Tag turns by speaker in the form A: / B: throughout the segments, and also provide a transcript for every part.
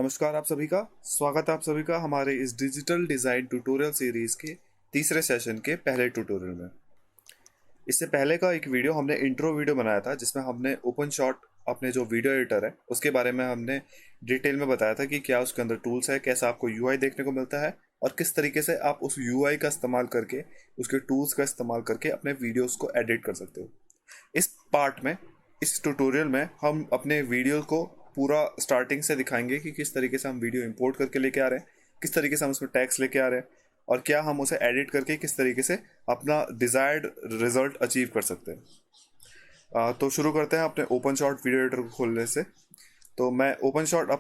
A: नमस्कार आप सभी का स्वागत है आप सभी का हमारे इस डिजिटल डिज़ाइन ट्यूटोरियल सीरीज़ के तीसरे सेशन के पहले ट्यूटोरियल में। इससे पहले का एक वीडियो हमने इंट्रो वीडियो बनाया था जिसमें हमने ओपन शॉट अपने जो वीडियो एडिटर है उसके बारे में हमने डिटेल में बताया था कि क्या उसके अंदर टूल्स है, कैसा आपको यूआई देखने को मिलता है और किस तरीके से आप उस यूआई का इस्तेमाल करके उसके टूल्स का इस्तेमाल करके अपने वीडियोज़ को एडिट कर सकते हो। इस पार्ट में, इस ट्यूटोरियल में हम अपने वीडियो को पूरा स्टार्टिंग से दिखाएंगे कि किस तरीके से हम वीडियो इंपोर्ट करके लेके आ रहे हैं, किस तरीके से हम उसमें टैग्स लेके आ रहे हैं और क्या हम उसे एडिट करके किस तरीके से अपना डिज़ायर्ड रिजल्ट अचीव कर सकते हैं। तो शुरू करते हैं अपने ओपन शॉट वीडियो एडिटर को खोलने से। तो मैं ओपन शॉट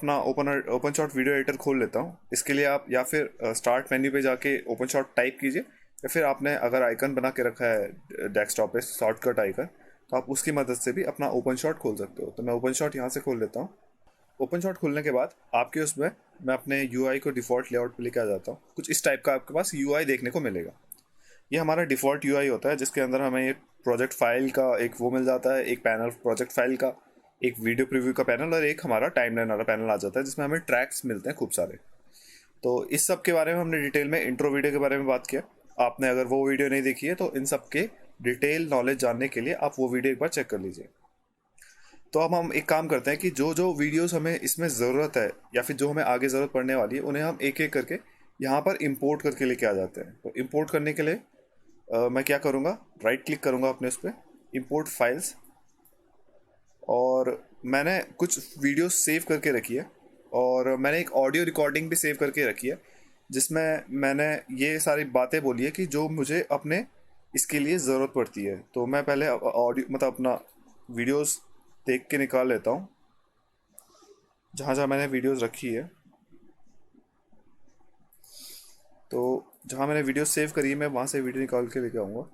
A: वीडियो एडिटर खोल लेता हूँ। इसके लिए आप या फिर स्टार्ट मेन्यू पे जाके ओपन शॉट टाइप कीजिए या फिर आपने अगर आइकन बना के रखा है डेस्कटॉप पे शॉर्टकट आइकन, तो आप उसकी मदद से भी अपना ओपन शॉट खोल सकते हो। तो मैं ओपन शॉट यहाँ से खोल लेता हूँ। ओपन शॉट खोलने के बाद आपके उसमें मैं अपने यूआई को डिफ़ॉल्ट लेआउट पे लेके आ जाता हूँ। कुछ इस टाइप का आपके पास यूआई देखने को मिलेगा। ये हमारा डिफ़ॉल्ट यूआई होता है जिसके अंदर हमें एक प्रोजेक्ट फाइल का एक वो मिल जाता है, एक पैनल प्रोजेक्ट फाइल का, एक वीडियो प्रीव्यू का पैनल और एक हमारा टाइमलाइन वाला पैनल आ जाता है जिसमें हमें ट्रैक्स मिलते हैं खूब सारे। तो इस सब के बारे में हमने डिटेल में इंट्रो वीडियो के बारे में बात किया। आपने अगर वो वीडियो नहीं देखी है तो इन सब के डिटेल नॉलेज जानने के लिए आप वो वीडियो एक बार चेक कर लीजिए। तो अब हम एक काम करते हैं कि जो जो वीडियोस हमें इसमें ज़रूरत है या फिर जो हमें आगे ज़रूरत पड़ने वाली है उन्हें हम एक एक करके यहाँ पर इंपोर्ट करके लेके आ जाते हैं। तो इंपोर्ट करने के लिए मैं क्या करूँगा, राइट क्लिक करूँगा अपने उस पर इंपोर्ट फाइल्स, और मैंने कुछ वीडियो सेव करके रखी है और मैंने एक ऑडियो रिकॉर्डिंग भी सेव करके रखी है जिसमें मैंने ये सारी बातें बोली है कि जो मुझे अपने इसके लिए ज़रूरत पड़ती है। तो मैं पहले ऑडियो मतलब अपना वीडियोस देख के निकाल लेता हूँ जहाँ जहाँ मैंने वीडियोस रखी है। तो जहाँ मैंने वीडियो सेव करी है मैं वहाँ से वीडियो निकाल के लेके आऊँगा।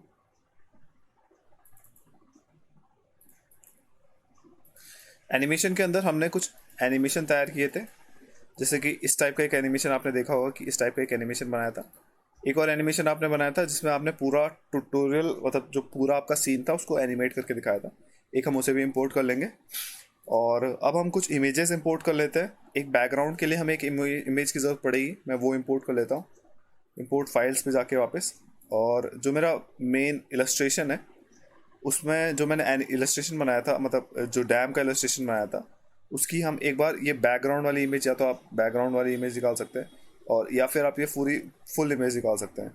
A: एनिमेशन के अंदर हमने कुछ एनिमेशन तैयार किए थे, जैसे कि इस टाइप का एक एनिमेशन आपने देखा होगा कि इस टाइप का एक एनिमेशन बनाया था। एक और एनिमेशन आपने बनाया था जिसमें आपने पूरा ट्यूटोरियल मतलब जो पूरा आपका सीन था उसको एनिमेट करके दिखाया था। एक हम उसे भी इंपोर्ट कर लेंगे। और अब हम कुछ इमेजेस इंपोर्ट कर लेते हैं। एक बैकग्राउंड के लिए हमें एक इमेज की ज़रूरत पड़ेगी, मैं वो इंपोर्ट कर लेता हूँ। इंपोर्ट फाइल्स पे जाके वापस, और जो मेरा मेन इलस्ट्रेशन है उसमें जो मैंने इलस्ट्रेशन बनाया था मतलब जो डैम का इलस्ट्रेशन बनाया था उसकी हम एक बार ये बैकग्राउंड वाली इमेज, या तो आप बैकग्राउंड वाली इमेज निकाल सकते हैं और या फिर आप ये पूरी फुल इमेज निकाल सकते हैं।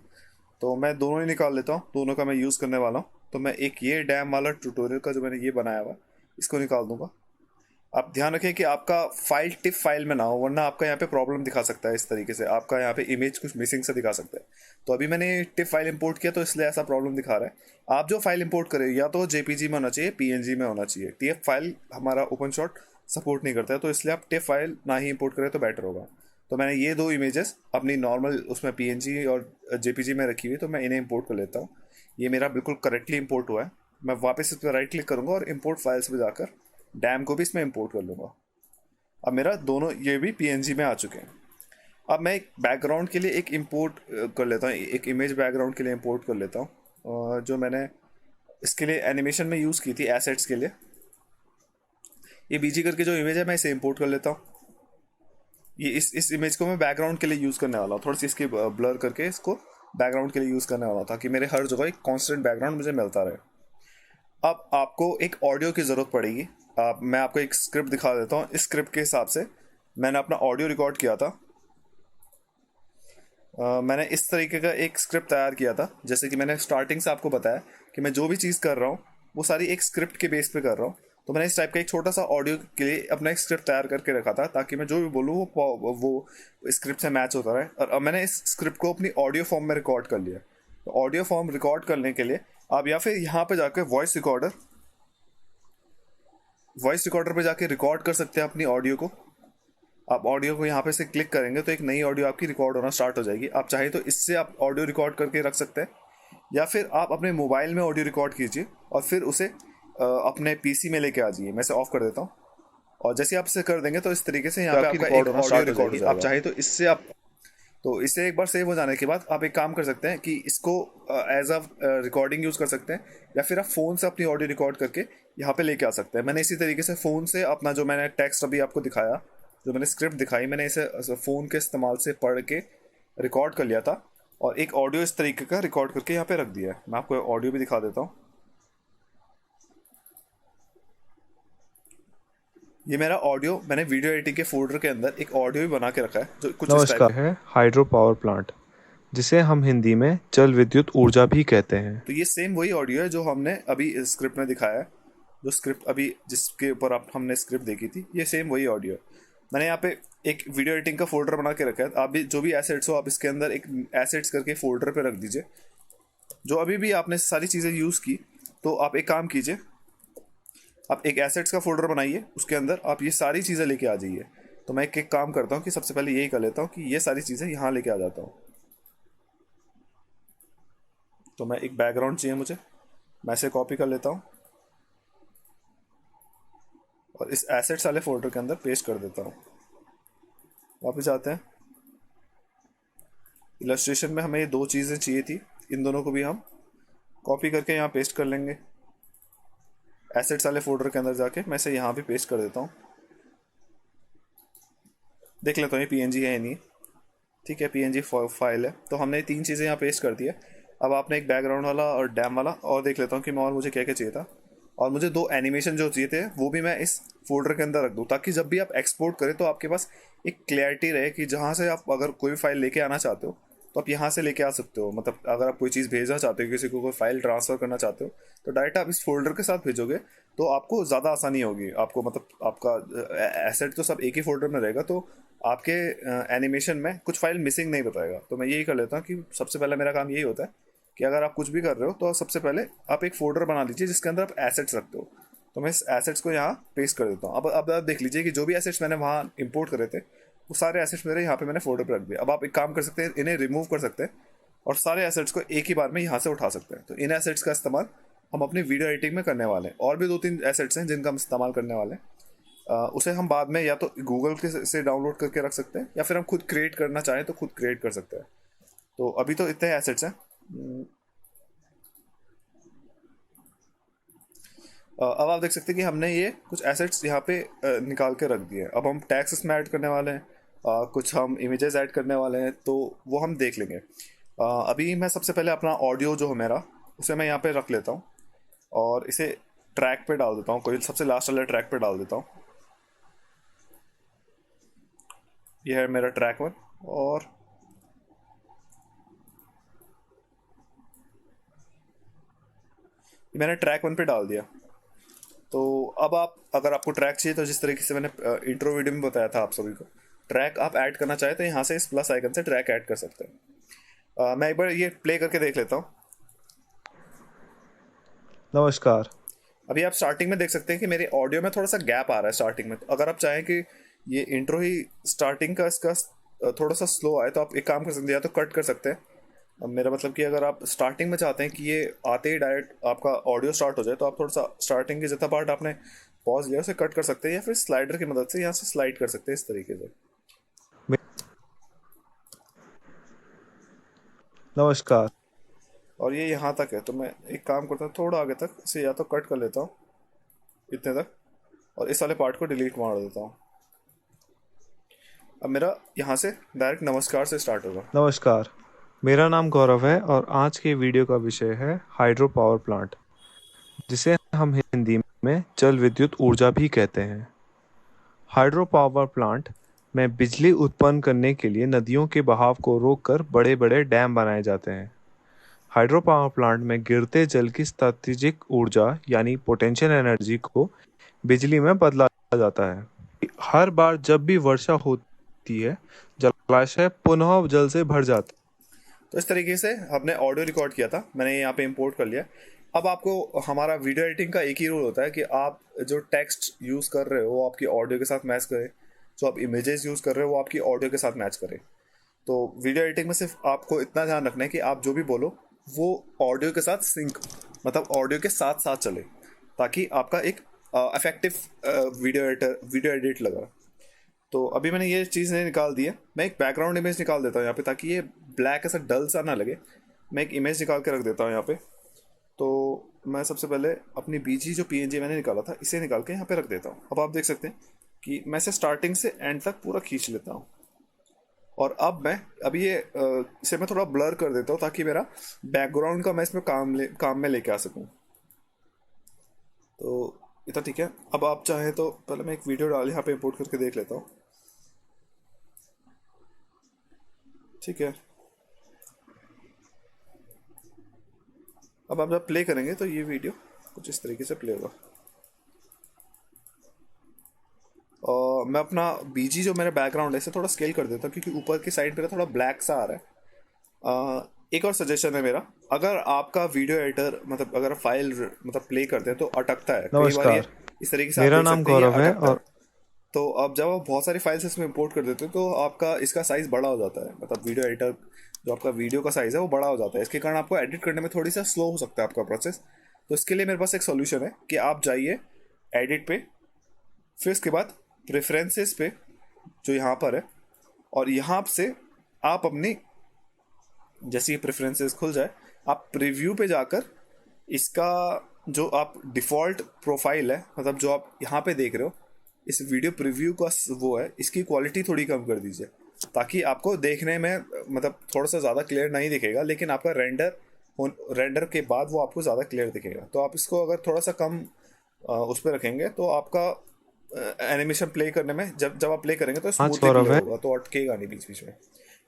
A: तो मैं दोनों ही निकाल लेता हूँ, दोनों का मैं यूज़ करने वाला हूँ। तो मैं एक ये डैम वाला ट्यूटोरियल का जो मैंने ये बनाया हुआ इसको निकाल दूंगा। आप ध्यान रखें कि आपका फाइल टिप फाइल में ना हो, वरना आपका यहाँ पे प्रॉब्लम दिखा सकता है। इस तरीके से आपका यहाँ पे इमेज कुछ मिसिंग से दिखा सकता है। तो अभी मैंने टिप फाइल इंपोर्ट किया तो इसलिए ऐसा प्रॉब्लम दिखा रहा है। आप जो फाइल इंपोर्ट करें या तो जेपीजी में होना चाहिए, पीएनजी में होना चाहिए। टीएफ फाइल हमारा ओपन शॉट सपोर्ट नहीं करता है, तो इसलिए आप टिप फाइल ना ही इंपोर्ट करें तो बेटर होगा। तो मैंने ये दो इमेजेस अपनी नॉर्मल उसमें पीएनजी और जेपीजी में रखी हुई, तो मैं इन्हें इंपोर्ट कर लेता हूँ। ये मेरा बिल्कुल करेक्टली इंपोर्ट हुआ है। मैं वापस इस पर राइट क्लिक करूँगा और इंपोर्ट फाइल्स में जाकर डैम को भी इसमें इंपोर्ट कर लूँगा। अब मेरा दोनों ये भी पीएनजी में आ चुके हैं। अब मैं एक बैकग्राउंड के लिए एक इंपोर्ट कर लेता हूँ, एक इमेज बैकग्राउंड के लिए इंपोर्ट कर लेता हूँ जो मैंने इसके लिए एनिमेशन में यूज़ की थी एसेट्स के लिए। ये बीजी करके जो इमेज है मैं इसे इंपोर्ट कर लेता हूँ। ये इस इमेज को मैं बैकग्राउंड के लिए यूज़ करने वाला हूँ। थोड़ी सी इसकी ब्लर करके इसको बैकग्राउंड के लिए यूज़ करने वाला हूँ ताकि मेरे हर जगह एक कॉन्स्टेंट बैकग्राउंड मुझे मिलता रहे। अब आपको एक ऑडियो की ज़रूरत पड़ेगी। मैं आपको एक स्क्रिप्ट दिखा देता हूँ। इस स्क्रिप्ट के हिसाब से मैंने अपना ऑडियो रिकॉर्ड किया था। मैंने इस तरीके का एक स्क्रिप्ट तैयार किया था, जैसे कि मैंने स्टार्टिंग से आपको बताया कि मैं जो भी चीज़ कर रहा हूँ वो सारी एक स्क्रिप्ट के बेस पे कर रहा हूँ। तो मैंने इस टाइप का एक छोटा सा ऑडियो के लिए अपना एक स्क्रिप्ट तैयार करके रखा था ताकि मैं जो भी बोलूँ वो स्क्रिप्ट से मैच होता रहे। और अब मैंने इस स्क्रिप्ट को अपनी ऑडियो फॉर्म में रिकॉर्ड कर लिया। तो ऑडियो फॉर्म रिकॉर्ड करने के लिए आप या फिर यहाँ पे जाकर वॉइस रिकॉर्डर पे जाके रिकॉर्ड कर सकते हैं अपनी ऑडियो को। आप ऑडियो को यहाँ पे से क्लिक करेंगे तो एक नई ऑडियो आपकी रिकॉर्ड होना स्टार्ट हो जाएगी। आप चाहे तो इससे आप ऑडियो रिकॉर्ड करके रख सकते हैं, या फिर आप अपने मोबाइल में ऑडियो रिकॉर्ड कीजिए और फिर उसे अपने पीसी में लेके आ जाइए। मैं इसे ऑफ कर देता हूँ, और जैसे आप इसे कर देंगे तो इस तरीके से यहाँ पे आपका एक ऑडियो रिकॉर्ड हो जाएगा। आप चाहे तो इससे आप तो इसे एक बार सेव हो जाने के बाद आप एक काम कर सकते हैं कि इसको एज अ रिकॉर्डिंग यूज़ कर सकते हैं, या फिर आप फ़ोन से अपनी ऑडियो रिकॉर्ड करके यहाँ पे लेके आ सकते हैं। मैंने इसी तरीके से फ़ोन से अपना जो मैंने टेक्स्ट अभी आपको दिखाया जो मैंने स्क्रिप्ट दिखाई, मैंने इसे फ़ोन के इस्तेमाल से पढ़ के रिकॉर्ड कर लिया था और एक ऑडियो इस तरीके का रिकॉर्ड करके यहाँ पे रख दिया है। मैं आपको ऑडियो भी दिखा देता हूँ। ये मेरा ऑडियो, मैंने वीडियो एडिटिंग के फोल्डर के अंदर एक ऑडियो भी बना के रखा है जो कुछ इस टाइप
B: नमस्कार है हाइड्रो पावर प्लांट, जिसे हम हिंदी में जल विद्युत ऊर्जा भी कहते हैं।
A: तो ये सेम वही ऑडियो है जो हमने अभी स्क्रिप्ट में दिखाया है। जो स्क्रिप्ट अभी जिसके ऊपर आप हमने स्क्रिप्ट देखी थी, ये सेम वही ऑडियो है। मैंने यहाँ पे एक वीडियो एडिटिंग का फोल्डर बना के रखा है। आप भी जो भी एसेट्स हो, आप इसके अंदर एक एसेट्स करके फोल्डर पे रख दीजिए। जो अभी भी आपने सारी चीज़ें यूज़ की, तो आप एक काम कीजिए, आप एक एसेट्स का फोल्डर बनाइए, उसके अंदर आप ये सारी चीज़ें लेके आ जाइए। तो मैं एक काम करता हूँ कि सबसे पहले यही कर लेता हूँ कि ये सारी चीज़ें यहाँ लेके आ जाता हूँ। तो मैं एक बैकग्राउंड चाहिए मुझे, मैं इसे कॉपी कर लेता हूँ और इस एसेट्स वाले फोल्डर के अंदर पेस्ट कर देता हूँ। वापस आते हैं। इलस्ट्रेशन में हमें ये दो चीज़ें चाहिए थी, इन दोनों को भी हम कॉपी करके यहाँ पेस्ट कर लेंगे। एसेट्स वाले फोल्डर के अंदर जाके मैं इसे यहाँ भी पेस्ट कर देता हूँ। देख लेता हूँ ये पीएनजी है या नहीं। ठीक है, पीएनजी फाइल है। तो हमने तीन चीज़ें यहाँ पेस्ट कर दी है। अब आपने एक बैकग्राउंड वाला और डैम वाला और देख लेता हूँ कि मैं और मुझे क्या क्या चाहिए था। और मुझे दो एनिमेशन जो चाहिए थे वो भी मैं इस फोल्डर के अंदर रख दूँ, ताकि जब भी आप एक्सपोर्ट करें तो आपके पास एक क्लैरिटी रहे कि जहाँ से आप अगर कोई फाइल लेके आना चाहते हो तो आप यहाँ से लेके आ सकते हो। मतलब अगर आप कोई चीज़ भेजना चाहते हो, किसी को कोई फाइल ट्रांसफ़र करना चाहते हो, तो डायरेक्ट आप इस फोल्डर के साथ भेजोगे तो आपको ज़्यादा आसानी होगी। आपको मतलब आपका एसेट तो सब एक ही फोल्डर में रहेगा, तो आपके एनिमेशन में कुछ फाइल मिसिंग नहीं बताएगा। तो मैं यही कर लेता हूँ कि सबसे पहले मेरा काम यही होता है कि अगर आप कुछ भी कर रहे हो तो सबसे पहले आप एक फोल्डर बना लीजिए जिसके अंदर आप एसेट्स रखते हो। तो मैं इस एसेट्स को यहाँ पेस्ट कर देता हूँ। अब आप देख लीजिए कि जो भी एसेट्स मैंने वहाँ इंपोर्ट करे थे वो सारे एसेट्स मेरे यहाँ पे मैंने फोल्डर पे रख दिए। अब आप एक काम कर सकते हैं, इन्हें रिमूव कर सकते हैं और सारे एसेट्स को एक ही बार में यहाँ से उठा सकते हैं। तो इन एसेट्स का इस्तेमाल हम अपनी वीडियो एडिटिंग में करने वाले हैं। और भी दो तीन एसेट्स हैं जिनका हम इस्तेमाल करने वाले हैं। उसे हम बाद में या तो गूगल के से डाउनलोड करके रख सकते हैं या फिर हम खुद क्रिएट करना चाहें तो खुद क्रिएट कर सकते हैं। तो अभी तो इतने एसेट्स हैं। अब आप देख सकते हैं कि हमने ये कुछ एसेट्स यहाँ पे निकाल के रख दिए। अब हम टैक्स इसमें ऐड करने वाले हैं, कुछ हम इमेजेस ऐड करने वाले हैं, तो वो हम देख लेंगे। अभी मैं सबसे पहले अपना ऑडियो जो है मेरा, उसे मैं यहाँ पे रख लेता हूँ और इसे ट्रैक पे डाल देता हूँ। कोई सबसे लास्ट वाले ट्रैक पे डाल देता हूँ। यह है मेरा ट्रैक 1 और ये मैंने ट्रैक 1 पे डाल दिया। तो अब आप अगर आपको ट्रैक चाहिए तो जिस तरीके से मैंने इंट्रो वीडियो में बताया था आप सभी को, ट्रैक आप ऐड करना चाहे तो यहाँ से इस प्लस आइकन से ट्रैक ऐड कर सकते हैं। मैं एक बार ये प्ले करके देख लेता हूँ।
B: नमस्कार।
A: अभी आप स्टार्टिंग में देख सकते हैं कि मेरे ऑडियो में थोड़ा सा गैप आ रहा है स्टार्टिंग में। तो अगर आप चाहें कि ये इंट्रो ही स्टार्टिंग का इसका थोड़ा सा स्लो आए तो आप एक काम कर सकते हैं, या तो कट कर सकते हैं। अब मेरा मतलब कि अगर आप स्टार्टिंग में चाहते हैं कि ये आते ही डायरेक्ट आपका ऑडियो स्टार्ट हो जाए, तो आप थोड़ा सा स्टार्टिंग के जितना पार्ट आपने पॉज लिया उसे कट कर सकते हैं, या फिर स्लाइडर की मदद से यहाँ से स्लाइड कर सकते हैं इस तरीके से।
B: मे- नमस्कार।
A: और ये यहाँ तक है, तो मैं एक काम करता हूँ, थोड़ा आगे तक इसे या तो कट कर लेता हूँ इतने तक, और इस वाले पार्ट को डिलीट मार देता हूँ। अब मेरा यहाँ से डायरेक्ट नमस्कार से स्टार्ट होगा।
B: नमस्कार, मेरा नाम गौरव है और आज के वीडियो का विषय है हाइड्रो पावर प्लांट, जिसे हम हिंदी में जल विद्युत ऊर्जा भी कहते हैं। हाइड्रो पावर प्लांट में बिजली उत्पन्न करने के लिए नदियों के बहाव को रोककर बड़े बड़े डैम बनाए जाते हैं। हाइड्रो पावर प्लांट में गिरते जल की स्थैतिक ऊर्जा यानी पोटेंशियल एनर्जी को बिजली में बदला जाता है। हर बार जब भी वर्षा होती है, जलाशय पुनः जल से भर जाते
A: तो इस तरीके से हमने ऑडियो रिकॉर्ड किया था, मैंने यहाँ पे इंपोर्ट कर लिया। अब आपको हमारा वीडियो एडिटिंग का एक ही रूल होता है कि आप जो टेक्स्ट यूज़ कर रहे हो वो आपकी ऑडियो के साथ मैच करे, जो आप इमेजेस यूज़ कर रहे हो वो आपकी ऑडियो के साथ मैच करे। तो वीडियो एडिटिंग में सिर्फ आपको इतना ध्यान रखना है कि आप जो भी बोलो वो ऑडियो के साथ सिंक, मतलब ऑडियो के साथ साथ चले, ताकि आपका एक इफेक्टिव वीडियो एडिट लगा। तो अभी मैंने ये चीज़ नहीं निकाल दी है। मैं एक बैकग्राउंड इमेज निकाल देता हूँ यहाँ पे, ताकि ये ब्लैक ऐसा डल सा ना लगे। मैं एक इमेज निकाल के रख देता हूँ यहाँ पे। तो मैं सबसे पहले अपनी बीजी जो पीएनजी मैंने निकाला था इसे निकाल के यहाँ पे रख देता हूँ। अब आप देख सकते हैं कि मैं इसे स्टार्टिंग से एंड तक पूरा खींच लेता हूँ। और अब मैं अभी ये इसे मैं थोड़ा ब्लर कर देता हूँ ताकि मेरा बैकग्राउंड का मैं इसमें काम में लेके आ सकूँ। तो इतना ठीक है। अब आप चाहें तो पहले मैं एक वीडियो डाल यहाँ पे इंपोर्ट करके देख लेता हूँ। ठीक है, अब आप जब प्ले करेंगे तो ये वीडियो कुछ इस तरीके से प्ले होगा। और मैं अपना बीजी जो मेरा बैकग्राउंड है इसे थोड़ा स्केल कर देता हूँ क्योंकि ऊपर की साइड पे थोड़ा ब्लैक सा आ रहा है। एक और सजेशन है मेरा, अगर आपका वीडियो एडिटर मतलब अगर फाइल मतलब प्ले करते हैं तो अटकता है कई बार, ये
B: नमस्कार,
A: इस तरीके से आप
B: मेरा
A: देख
B: नाम
A: सकते हैं ये
B: गौरव है
A: अटकता है।
B: और
A: तो अब जब आप बहुत सारी फाइल्स इसमें इंपोर्ट कर देते हो तो आपका इसका साइज़ बड़ा हो जाता है, मतलब वीडियो एडिटर जो आपका वीडियो का साइज़ है वो बड़ा हो जाता है। इसके कारण आपको एडिट करने में थोड़ी सा स्लो हो सकता है आपका प्रोसेस। तो इसके लिए मेरे पास एक सोल्यूशन है कि आप जाइए एडिट पे, फिर उसके बाद प्रेफरेंसेस पे जो यहाँ पर है, और यहाँ से आप अपनी जैसे ये प्रेफरेंसेस खुल जाए आप प्रीव्यू पे जाकर इसका जो आप डिफ़ॉल्ट प्रोफाइल है मतलब जो आप यहाँ पे देख रहे हो इस वीडियो प्रीव्यू का वो है, इसकी क्वालिटी थोड़ी कम कर दीजिए ताकि आपको देखने में मतलब थोड़ा सा ज़्यादा क्लियर नहीं दिखेगा, लेकिन आपका रेंडर के बाद वो आपको ज़्यादा क्लियर दिखेगा। तो आप इसको अगर थोड़ा सा कम उस पर रखेंगे तो आपका एनिमेशन प्ले करने में जब जब आप प्ले करेंगे तो
B: आज
A: स्मूथली
B: गौरव
A: प्ले
B: है।
A: होगा, तो अटकेगा नहीं बीच बीच में।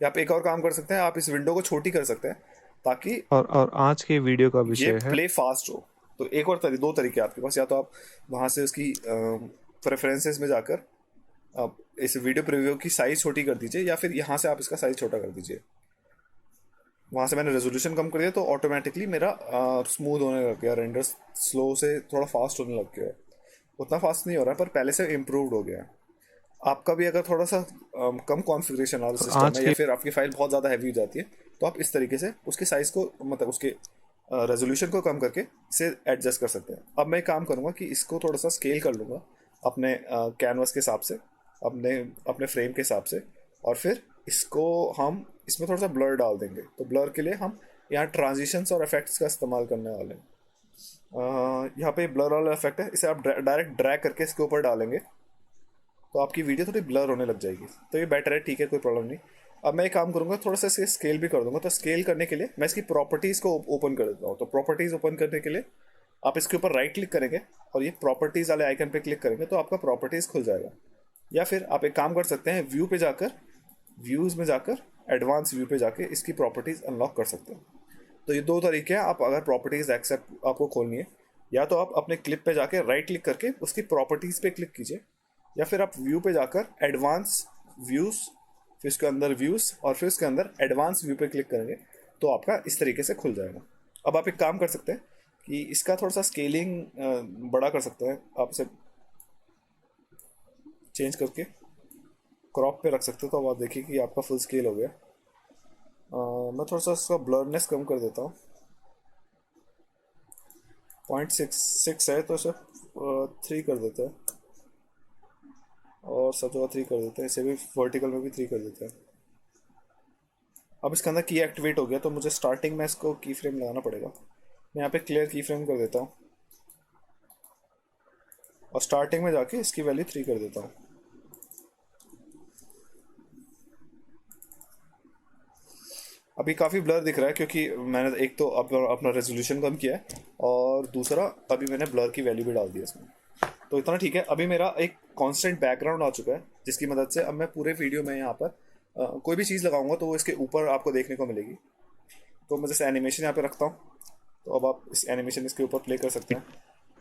A: या आप एक और काम कर सकते हैं, आप इस विंडो को छोटी कर सकते हैं ताकि
B: और आज के वीडियो का
A: ये
B: विषय है
A: प्ले फास्ट हो। तो एक और दो तरीके हैं आपके पास, या तो आप वहाँ से उसकी प्रेफरेंसेस में जाकर आप इस वीडियो प्रीव्यू की साइज़ छोटी कर दीजिए, या फिर यहाँ से आप इसका साइज़ छोटा कर दीजिए। वहाँ से मैंने रेजोल्यूशन कम कर दिया तो ऑटोमेटिकली मेरा स्मूथ होने लग गया, रेंडर स्लो से थोड़ा फास्ट होने लग गया है। उतना फास्ट नहीं हो रहा है पर पहले से इम्प्रूव्ड हो गया है। आपका भी अगर थोड़ा सा कम कॉन्फ़िगरेशन वाला
B: और
A: सिस्टम
B: आज
A: है या
B: की
A: फिर आपकी फाइल बहुत ज़्यादा हैवी हो जाती है तो आप इस तरीके से उसके साइज़ को मतलब उसके रेजोल्यूशन को कम करके इसे एडजस्ट कर सकते हैं। अब मैं एक काम करूँगा कि इसको थोड़ा सा स्केल कर लूँगा अपने कैनवस के हिसाब से, अपने अपने फ्रेम के हिसाब से, और फिर इसको हम इसमें थोड़ा सा ब्लर डाल देंगे। तो ब्लर के लिए हम यहाँ ट्रांजिशंस और इफेक्ट्स का इस्तेमाल करने वाले हैं। यहाँ पे ब्लर वाला इफेक्ट है, इसे आप डायरेक्ट ड्रैग करके इसके ऊपर डालेंगे तो आपकी वीडियो थोड़ी ब्लर होने लग जाएगी। तो ये बेटर है, ठीक है, कोई प्रॉब्लम नहीं। अब मैं एक काम करूँगा, थोड़ा सा इसके स्केल भी कर दूंगा। तो स्केल करने के लिए मैं इसकी प्रॉपर्टीज़ को ओपन कर देता हूँ। तो प्रॉपर्टीज़ ओपन करने के लिए आप इसके ऊपर राइट क्लिक करेंगे और ये प्रॉपर्टीज़ वाले आइकन पे क्लिक करेंगे तो आपका प्रॉपर्टीज़ खुल जाएगा। या फिर आप एक काम कर सकते हैं, व्यू पे जाकर व्यूज़ में जाकर एडवांस व्यू पे जाके इसकी प्रॉपर्टीज़ अनलॉक कर सकते हैं। तो ये दो तरीके हैं, आप अगर प्रॉपर्टीज़ एक्सेप्ट आपको खोलनी है, या तो आप अपने क्लिप पे जाके राइट क्लिक करके उसकी प्रॉपर्टीज़ पे क्लिक कीजिए, या फिर आप व्यू पे जाकर एडवांस व्यूज़, फिर उसके अंदर व्यूज़ और फिर उसके अंदर एडवांस व्यू पे क्लिक करेंगे तो आपका इस तरीके से खुल जाएगा। अब आप एक काम कर सकते हैं कि इसका थोड़ा सा स्केलिंग बड़ा कर सकते हैं, आप इसे चेंज करके क्रॉप पे रख सकते हो। तो अब आप देखिए कि आपका फुल स्केल हो गया। मैं थोड़ा सा इसका ब्लरनेस कम कर देता हूँ, 0.66 है तो सिर्फ 3 कर देते हैं, और सब जगह 3 कर देते हैं, इसे भी वर्टिकल में भी 3 कर देते हैं। अब इसके अंदर की एक्टिवेट हो गया तो मुझे स्टार्टिंग में इसको की फ्रेम लगाना पड़ेगा। मैं यहाँ पे क्लियर की फ्रेम कर देता हूँ और स्टार्टिंग में जाके इसकी वैल्यू 3 कर देता हूँ। अभी काफ़ी ब्लर दिख रहा है क्योंकि मैंने एक तो अपना रेजोल्यूशन कम किया है और दूसरा अभी मैंने ब्लर की वैल्यू भी डाल दी है इसमें। तो इतना ठीक है। अभी मेरा एक कांस्टेंट बैकग्राउंड आ चुका है जिसकी मदद से अब मैं पूरे वीडियो में यहाँ पर कोई भी चीज़ लगाऊंगा तो वो इसके ऊपर आपको देखने को मिलेगी। तो मैं जैसे एनिमेशन यहाँ पे रखता हूँ तो अब आप इस एनिमेशन इसके ऊपर प्ले कर सकते हैं।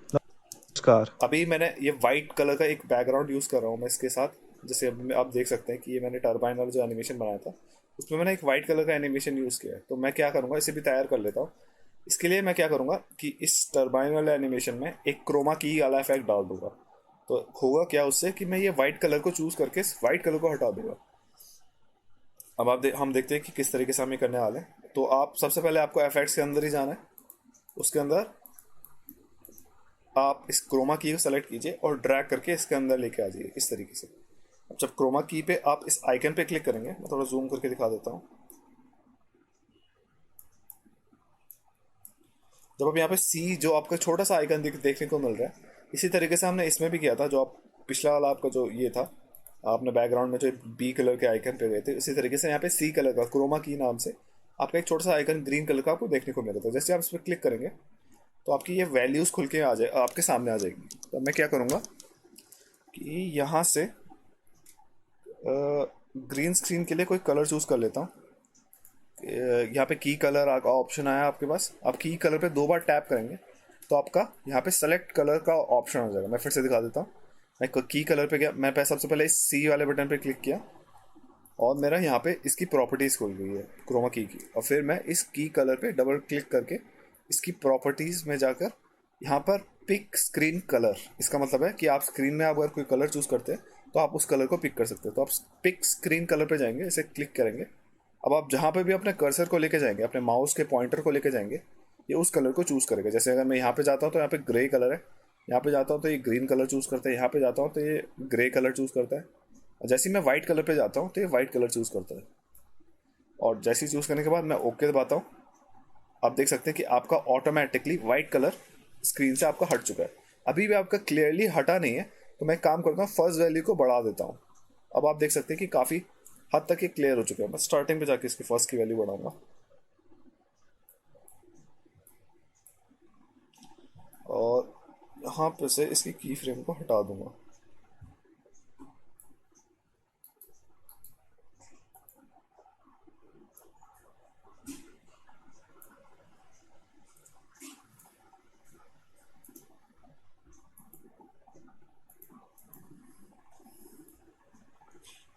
B: नमस्कार।
A: अभी मैंने ये वाइट कलर का एक बैकग्राउंड यूज़ कर रहा हूँ मैं इसके साथ। जैसे अभी आप देख सकते हैं कि ये मैंने टर्बाइन वाला जो एनिमेशन बनाया था उसमें मैंने एक वाइट कलर का एनिमेशन यूज़ किया है। तो मैं क्या करूँगा, इसे भी तैयार कर लेता हूँ। इसके लिए मैं क्या करूँगा कि इस टर्बाइन वाले एनिमेशन में एक क्रोमा की वाला इफेक्ट डाल दूंगा। तो होगा क्या उससे कि मैं ये वाइट कलर को चूज़ करके इस वाइट कलर को हटा दूंगा। अब हम देखते हैं कि किस तरीके से हम ये करने वाले हैं। तो आप सबसे पहले आपको इफेक्ट्स के अंदर ही जाना है, उसके अंदर आप इस क्रोमा की को सेलेक्ट कीजिए और ड्रैग करके इसके अंदर लेके आ जाइए इस तरीके से। अब जब क्रोमा की पे आप इस आइकन पे क्लिक करेंगे, मैं थोड़ा जूम करके दिखा देता हूँ। जब आप यहाँ पे सी जो आपका छोटा सा आइकन देखने को मिल रहा है, इसी तरीके से हमने इसमें भी किया था। जो आप पिछला वाला आपका जो ये था, आपने बैकग्राउंड में जो बी कलर के आइकन पे गए थे, उसी तरीके से यहाँ पे सी कलर का क्रोमा की नाम से आपका एक छोटा सा आइकन ग्रीन कलर का आपको देखने को मिला था। जैसे आप इस पर क्लिक करेंगे तो आपकी ये वैल्यूज़ खुल के आ जाए, आपके सामने आ जाएगी। तो मैं क्या करूँगा कि यहाँ से ग्रीन स्क्रीन के लिए कोई कलर चूज़ कर लेता हूँ। यहाँ पे की कलर का ऑप्शन आया आपके पास। आप की कलर पे 2 बार टैप करेंगे तो आपका यहाँ पे सेलेक्ट कलर का ऑप्शन आ जाएगा। मैं फिर से दिखा देता हूँ। मैं की कलर पे गया, मैं सबसे पहले इस सी वाले बटन पे क्लिक किया और मेरा यहाँ पे इसकी प्रॉपर्टीज़ खुल गई है क्रोमा की। और फिर मैं इस की कलर पे डबल क्लिक करके इसकी प्रॉपर्टीज़ में जाकर यहाँ पर पिक स्क्रीन कलर, इसका मतलब है कि आप स्क्रीन में अगर कोई कलर चूज़ करते हैं तो आप उस कलर को पिक कर सकते हो। तो आप पिक स्क्रीन कलर पे जाएंगे, इसे क्लिक करेंगे। अब आप जहाँ पे भी अपने कर्सर को लेके जाएंगे, अपने माउस के पॉइंटर को लेके जाएंगे, ये उस कलर को चूज़ करेगा। जैसे अगर मैं यहाँ पे जाता हूँ तो यहाँ पे ग्रे कलर है, यहाँ पे जाता हूँ तो ये ग्रीन कलर चूज़ करता है, यहाँ पे जाता हूँ तो ये ग्रे कलर चूज़ करता है, और जैसे ही मैं वाइट कलर पे जाता हूँ तो ये वाइट कलर चूज़ करता है। और जैसे ही चूज़ करने के बाद मैं ओके दबाता हूँ, आप देख सकते हैं कि आपका ऑटोमेटिकली वाइट कलर स्क्रीन से आपका हट चुका है। अभी भी आपका क्लियरली हटा नहीं है, तो मैं काम करता हूँ फर्स्ट वैल्यू को बढ़ा देता हूँ। अब आप देख सकते हैं कि काफ़ी हद तक ये क्लियर हो चुका है। मैं स्टार्टिंग पे जाके इसकी फर्स्ट की वैल्यू बढ़ाऊंगा और यहाँ पे से इसकी की फ्रेम को हटा दूंगा।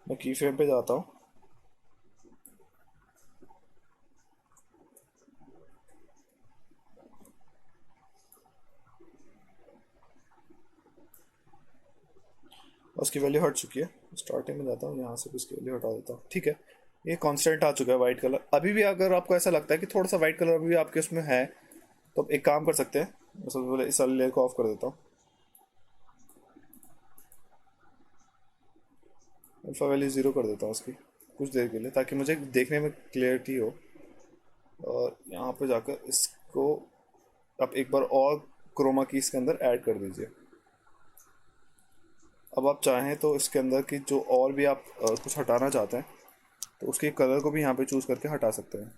A: मैं की फ्रेम पे जाता हूँ, उसकी वैल्यू हट चुकी है। स्टार्टिंग में जाता हूँ, यहाँ से भी उसकी वैल्यू हटा देता हूँ। ठीक है, ये कांस्टेंट आ चुका है वाइट कलर। अभी भी अगर आपको ऐसा लगता है कि थोड़ा सा वाइट कलर अभी भी आपके उसमें है, तो आप एक काम कर सकते हैं। मैं सबसे पहले इस वाले लेयर को ऑफ कर देता हूँ, अल्फा वैल्यू 0 कर देता हूँ उसकी कुछ देर के लिए, ताकि मुझे देखने में क्लियरिटी हो। और यहाँ पे जाकर इसको आप एक बार और क्रोमा की इसके अंदर ऐड कर दीजिए। अब आप चाहें तो इसके अंदर की जो और भी आप कुछ हटाना चाहते हैं तो उसके कलर को भी यहाँ पे चूज़ करके हटा सकते हैं।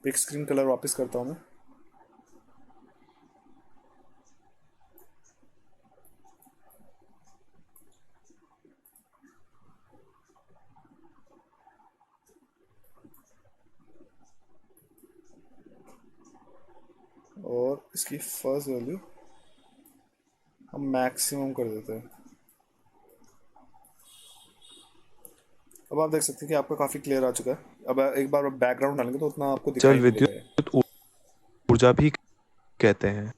A: पिक स्क्रीन कलर वापस करता हूँ मैं। और इसकी फर्स्ट वैल्यू हम मैक्सिमम कर देते हैं। अब आप देख सकते हैं कि आपका काफ़ी क्लियर आ चुका है। अब एक बार बैकग्राउंड डालेंगे तो उतना आपको दिखाई
B: जल
A: नहीं देगा।
B: विद्युत ऊर्जा भी कहते हैं।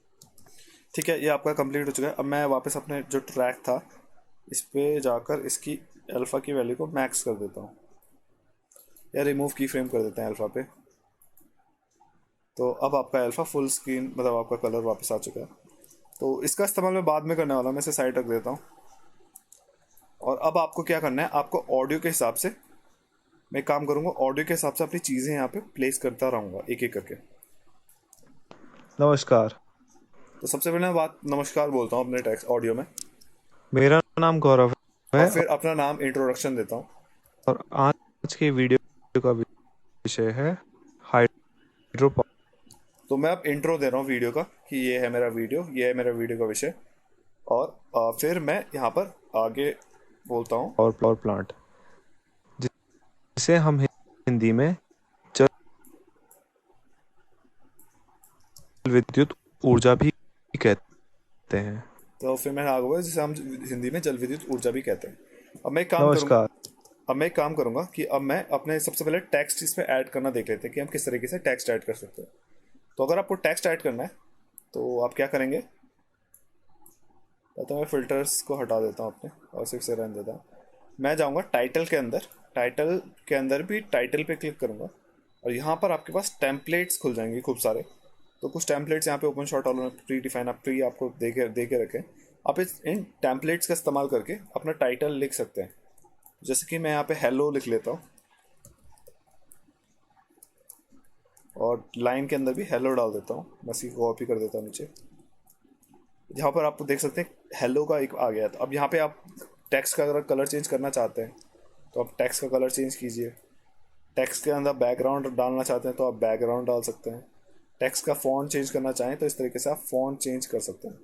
A: ठीक है, ये आपका कंप्लीट हो चुका है। अब मैं वापस अपने जो ट्रैक था इस पे जाकर इसकी अल्फ़ा की वैल्यू को मैक्स कर देता हूँ, या रिमूव की फ्रेम कर देते हैं अल्फ़ा पे। तो अब आपका अल्फ़ा फुल स्क्रीन, मतलब आपका कलर वापस आ चुका है। तो इसका इस्तेमाल मैं बाद में करने वाला हूँ, मैं इसे साइड रख देता हूँ। और अब आपको क्या करना है, आपको ऑडियो के हिसाब से, मैं काम करूँगा ऑडियो के हिसाब से अपनी चीज़ें यहाँ पे प्लेस करता रहूँगा एक एक करके।
B: नमस्कार,
A: तो सबसे पहले मैं बात नमस्कार बोलता हूँ अपने टेक्स्ट ऑडियो में,
B: मेरा नाम गौरव
A: और
B: है
A: फिर अपना नाम इंट्रोडक्शन देता हूँ।
B: और आज के वीडियो का विषय है हाइड्रो
A: तो मैं अब इंट्रो दे रहा हूँ वीडियो का कि ये है मेरा वीडियो, ये है मेरा वीडियो का विषय। और फिर मैं यहाँ पर आगे बोलता हूँ।
B: पावर प्लांट, जिसे हम हिंदी में जल विद्युत ऊर्जा भी कहते हैं।
A: तो फिर मैं आगे हुआ जिसे हम हिंदी में जल विद्युत ऊर्जा भी कहते हैं। अब मैं एक काम करूँगा,
B: नमस्कार,
A: अब मैं एक काम करूँगा कि अब मैं अपने सबसे पहले टेक्स्ट इसमें ऐड करना देख लेते हैं कि हम किस तरीके से टेक्स्ट ऐड कर सकते हैं। तो अगर आपको टेक्स्ट ऐड करना है तो आप क्या करेंगे, तो मैं फ़िल्टर्स को हटा देता हूँ अपने और सिर्फ से रहने देता हूँ। मैं जाऊँगा टाइटल के अंदर, टाइटल के अंदर भी टाइटल पे क्लिक करूँगा और यहाँ पर आपके पास टेम्पलेट्स खुल जाएंगे खूब सारे। तो कुछ टेम्पलेट्स यहाँ पे open shot all pre define आप प्री आपको दे के रखें। आप इन टेम्पलेट्स का इस्तेमाल करके अपना टाइटल लिख सकते हैं। जैसे कि मैं यहाँ पे हेलो लिख लेता हूँ और लाइन के अंदर भी हेलो डाल देता हूँ। मैं इसी को कॉपी कर देता हूँ नीचे। यहाँ पर आप देख सकते हैं हेलो का एक आ गया। तो अब यहाँ पे आप टेक्स्ट का अगर कलर चेंज करना चाहते हैं तो आप टेक्स्ट का कलर चेंज कीजिए। टेक्स्ट के अंदर बैकग्राउंड डालना चाहते हैं तो आप बैकग्राउंड डाल सकते हैं। टेक्स्ट का फॉन्ट चेंज करना चाहें तो इस तरीके से आप फॉन्ट चेंज कर सकते हैं।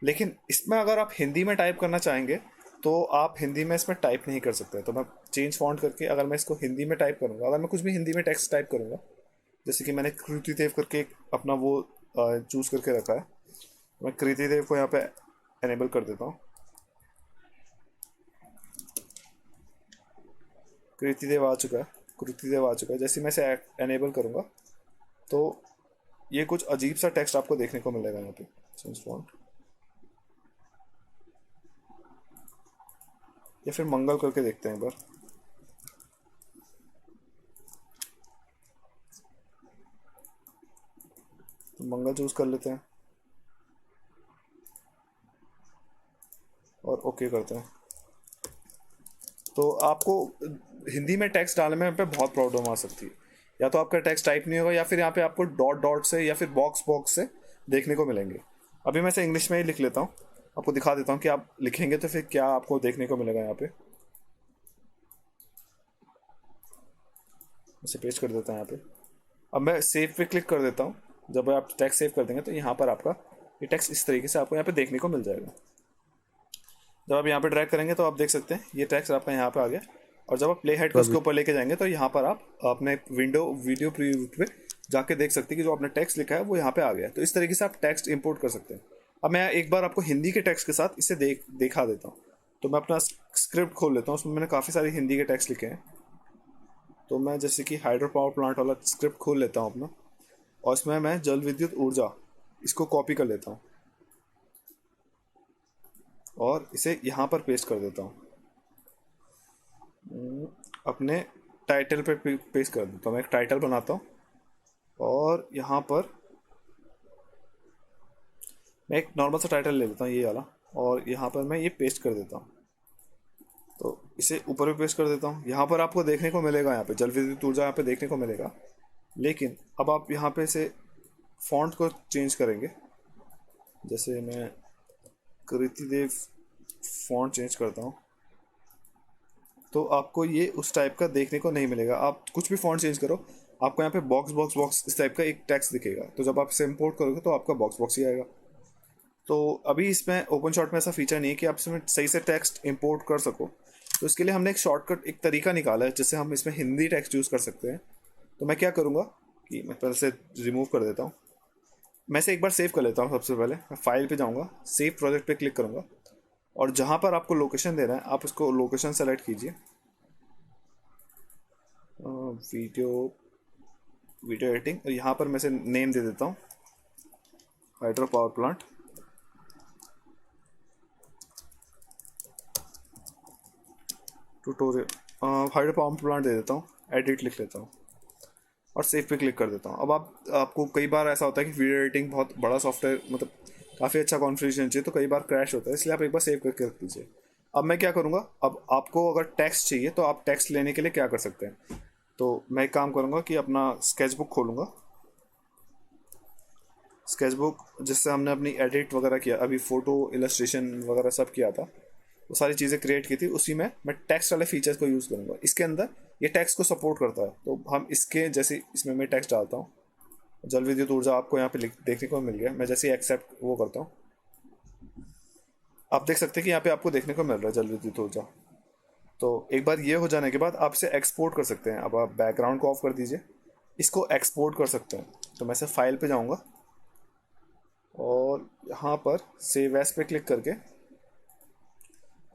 A: लेकिन इसमें अगर आप हिंदी में टाइप करना चाहेंगे तो आप हिंदी में इसमें टाइप नहीं कर सकते। तो मैं चेंज फॉन्ट करके अगर मैं इसको हिंदी में टाइप करूँगा, अगर मैं कुछ भी हिंदी में टेक्स्ट टाइप करूँगा, जैसे कि मैंने कृति देव करके एक अपना वो चूज़ करके रखा है, मैं कृति देव को यहाँ पे एनेबल कर देता हूँ। कृति देव आ चुका है, कृति देव आ चुका है। जैसे मैं इसे एनेबल करूँगा तो ये कुछ अजीब सा टेक्स्ट आपको देखने को मिलेगा यहाँ पे। चेंज फॉन्ट या फिर मंगल करके देखते हैं एक बार। तो मंगल चूज कर लेते हैं और ओके करते हैं। तो आपको हिंदी में टेक्स्ट डालने में पे बहुत प्रॉब्लम आ सकती है। या तो आपका टेक्स्ट टाइप नहीं होगा या फिर यहाँ पे आपको डॉट डॉट से या फिर बॉक्स बॉक्स से देखने को मिलेंगे। अभी मैं इसे इंग्लिश में ही लिख लेता हूँ, आपको दिखा देता हूँ कि आप लिखेंगे तो फिर क्या आपको देखने को मिलेगा। यहाँ पे इसे पेस्ट कर देता हूँ यहाँ पे। अब मैं सेव पे क्लिक कर देता हूँ। जब आप टेक्स्ट सेव कर देंगे तो यहाँ पर आपका ये टेक्स्ट इस तरीके से आपको यहाँ पे देखने को मिल जाएगा। जब आप यहाँ पे ड्रैग करेंगे तो आप देख सकते हैं ये टेक्स्ट आपका यहाँ पे आ गया। और जब आप प्ले हेड को उसके ऊपर लेके जाएंगे तो यहाँ पर आप अपने विंडो वीडियो प्रीव्यू पे जाके देख सकते हैं कि जो आपने टेक्स्ट लिखा है वो यहाँ पे आ गया। तो इस तरीके से आप टेक्स्ट इंपोर्ट कर सकते हैं। अब मैं एक बार आपको हिंदी के टेक्स्ट के साथ इसे दिखा देता हूँ। तो मैं अपना स्क्रिप्ट खोल लेता हूँ, उसमें मैंने काफ़ी सारे हिंदी के टेक्स्ट लिखे हैं। तो मैं जैसे कि हाइड्रो पावर प्लांट वाला स्क्रिप्ट खोल लेता हूँ अपना, और इसमें मैं जल विद्युत ऊर्जा इसको कॉपी कर लेता हूँ और इसे यहाँ पर पेस्ट कर देता हूँ। अपने टाइटल पे पेस्ट कर देता हूँ। मैं एक टाइटल बनाता हूँ और यहाँ पर मैं एक नॉर्मल सा टाइटल ले लेता हूँ ये वाला, और यहाँ पर मैं ये पेस्ट कर देता हूँ। तो इसे ऊपर भी पेस्ट कर देता हूँ। यहाँ पर आपको देखने को मिलेगा, यहाँ पे जल विद्युत ऊर्जा यहाँ पे देखने को मिलेगा। लेकिन अब आप यहाँ पे से फॉन्ट को चेंज करेंगे। जैसे मैं कृति देव फॉन्ट चेंज करता हूँ तो आपको ये उस टाइप का देखने को नहीं मिलेगा। आप कुछ भी फॉन्ट चेंज करो, आपको यहाँ पे बॉक्स बॉक्स बॉक्स इस टाइप का एक टेक्स्ट दिखेगा। तो जब आप इसे इम्पोर्ट करोगे तो आपका बॉक्स बॉक्स ही आएगा। तो अभी इसमें ओपन शॉट में ऐसा फीचर नहीं है कि आप इसमें सही से टेक्स्ट इंपोर्ट कर सको। तो इसके लिए हमने एक शॉर्टकट एक तरीका निकाला है जिससे हम इसमें हिंदी टेक्स्ट यूज़ कर सकते हैं। तो मैं क्या करूँगा कि मैं पहले से रिमूव कर देता हूँ। मैं इसे एक बार सेव कर लेता हूँ। सबसे पहले मैं फाइल पे जाऊँगा, सेव प्रोजेक्ट पे क्लिक करूँगा और जहाँ पर आपको लोकेशन देना है आप उसको लोकेशन सेलेक्ट कीजिए। वीडियो एडिटिंग, और यहाँ पर मैं से नेम दे देता हूँ hydro power plant. Tutorial hydro power plant दे देता हूँ, एडिट लिख लेता हूँ और सेव पे क्लिक कर देता हूँ। अब आपको कई बार ऐसा होता है कि वीडियो एडिटिंग बहुत बड़ा सॉफ्टवेयर, मतलब काफ़ी अच्छा कॉन्फ़िगरेशन चाहिए, तो कई बार क्रैश होता है, इसलिए आप एक बार सेव करके रख दीजिए। अब मैं क्या करूँगा, अब आपको अगर टेक्स्ट चाहिए तो आप टेक्स्ट लेने के लिए क्या कर सकते हैं। तो मैं एक काम करूँगा कि अपना स्केचबुक खोलूँगा। स्केचबुक जिससे हमने अपनी एडिट वगैरह किया, अभी फ़ोटो इलस्ट्रेशन वगैरह सब किया था, वो सारी चीज़ें क्रिएट की थी, उसी में मैं टेक्स्ट वाले फीचर्स को यूज़ करूँगा। इसके अंदर ये टेक्स्ट को सपोर्ट करता है। तो हम इसके जैसे इसमें मैं टेक्स्ट डालता हूँ, जल विद्युत ऊर्जा आपको यहाँ पे देखने को मिल गया। मैं जैसे एक्सेप्ट वो करता हूँ, आप देख सकते हैं कि यहाँ पे आपको देखने को मिल रहा है जल विद्युत ऊर्जा। तो एक बार ये हो जाने के बाद आप इसे एक्सपोर्ट कर सकते हैं। अब आप बैकग्राउंड को ऑफ कर दीजिए, इसको एक्सपोर्ट कर सकते हैं। तो मैं से फाइल पे जाऊँगा और यहाँ पर सेव एज पे क्लिक करके,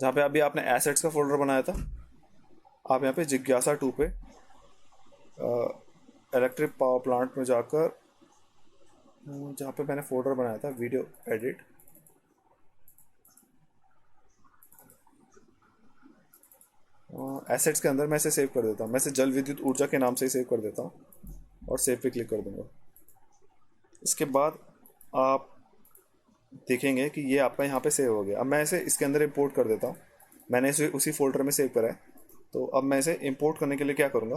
A: जहाँ पे अभी आपने एसेट्स का फोल्डर बनाया था, आप यहाँ पे जिज्ञासा 2 पे इलेक्ट्रिक पावर प्लांट में जाकर जहाँ पे मैंने फोल्डर बनाया था वीडियो एडिट, एसेट्स के अंदर मैं इसे सेव कर देता हूँ। मैं इसे जल विद्युत ऊर्जा के नाम से ही सेव कर देता हूँ और सेव पे क्लिक कर दूँगा। इसके बाद आप देखेंगे कि ये आपका यहाँ पे सेव हो गया। अब मैं इसे इसके अंदर इंपोर्ट कर देता हूँ। मैंने इसे उसी फोल्डर में सेव करा है। तो अब मैं इसे इंपोर्ट करने के लिए क्या करूँगा